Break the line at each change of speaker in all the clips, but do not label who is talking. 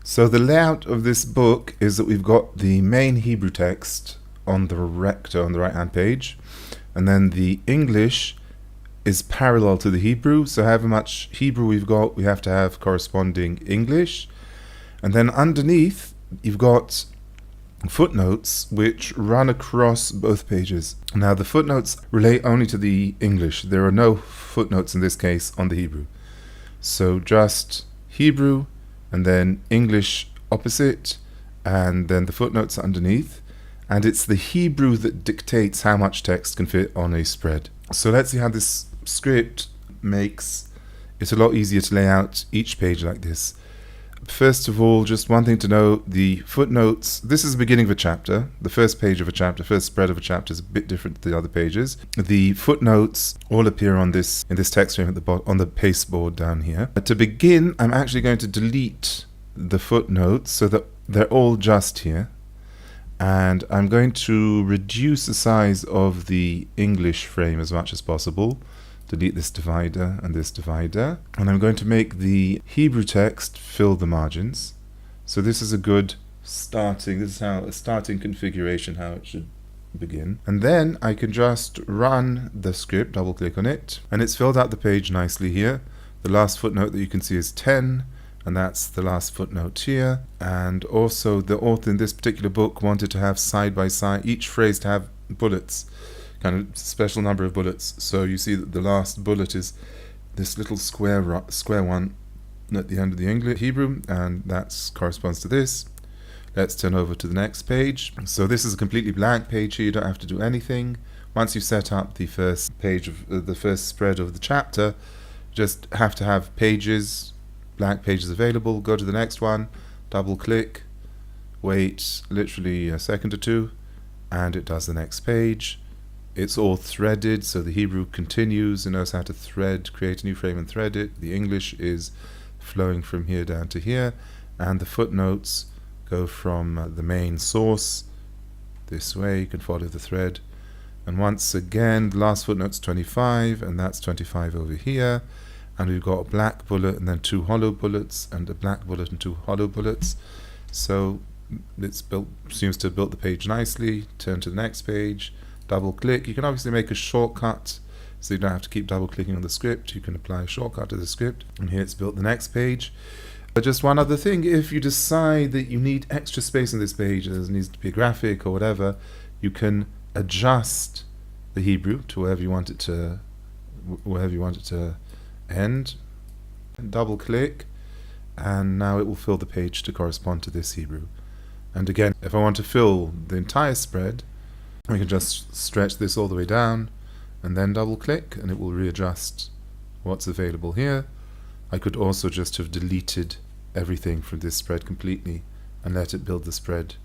So the layout of this book is that we've got the main Hebrew text on the recto on the right hand page, and then the English is parallel to the Hebrew, so however much Hebrew we've got, we have to have corresponding English. And then underneath you've got footnotes which run across both pages. Now the footnotes relate only to the English. There are no footnotes in this case on the Hebrew. So just Hebrew and then English opposite, and then the footnotes underneath. And it's the Hebrew that dictates how much text can fit on a spread. So let's see how this script makes it a lot easier to lay out each page like this. First of all, just one thing to know, the footnotes, this is the beginning of a chapter. The first page of a chapter, first spread of a chapter is a bit different to the other pages. The footnotes all appear on this in this text frame at the bottom on the pasteboard down here. To begin, I'm actually going to delete the footnotes so that they're all just here. And I'm going to reduce the size of the English frame as much as possible. Delete this divider and this divider, and I'm going to make the Hebrew text fill the margins. So this is a good starting, this is how a starting configuration, how it should begin. And then I can just run the script, double click on it, and it's filled out the page nicely here. The last footnote that you can see is 10, and that's the last footnote here. And also the author in this particular book wanted to have side by side, each phrase to have bullets, kind of special number of bullets. So you see that the last bullet is this little square one at the end of the English Hebrew, and that corresponds to this. Let's turn over to the next page. So this is a completely blank page here. You don't have to do anything. Once you set up the first page of the first spread of the chapter, just have to have pages, blank pages available. Go to the next one, double click, wait literally a second or two, and it does the next page. It's all threaded, so the Hebrew continues and knows how to thread, create a new frame and thread it. The English is flowing from here down to here, and the footnotes go from the main source this way. You can follow the thread. And once again, the last footnote's 25, and that's 25 over here. And we've got a black bullet and then two hollow bullets, and a black bullet and two hollow bullets. So it's built, seems to have built the page nicely. Turn to the next page. Double click. You can obviously make a shortcut so you don't have to keep double clicking on the script. You can apply a shortcut to the script, and here it's built the next page. But just one other thing, if you decide that you need extra space on this page, there needs to be a graphic or whatever, you can adjust the Hebrew to wherever you want it to end. Double click, and now it will fill the page to correspond to this Hebrew. And again, if I want to fill the entire spread, I can just stretch this all the way down and then double click, and it will readjust what's available here. I could also just have deleted everything from this spread completely and let it build the spread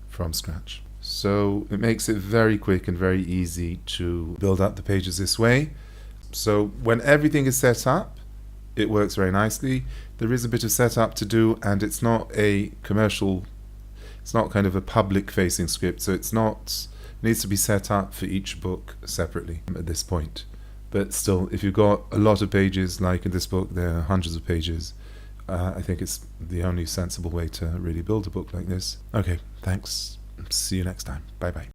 from scratch. So it makes it very quick and very easy to build up the pages this way. So when everything is set up, it works very nicely. There is a bit of setup to do, and it's not a commercial, it's not kind of a public facing script, so it needs to be set up for each book separately at this point. But still, if you've got a lot of pages, like in this book there are hundreds of pages, I think it's the only sensible way to really build a book like this. Okay, thanks. See you next time. Bye bye.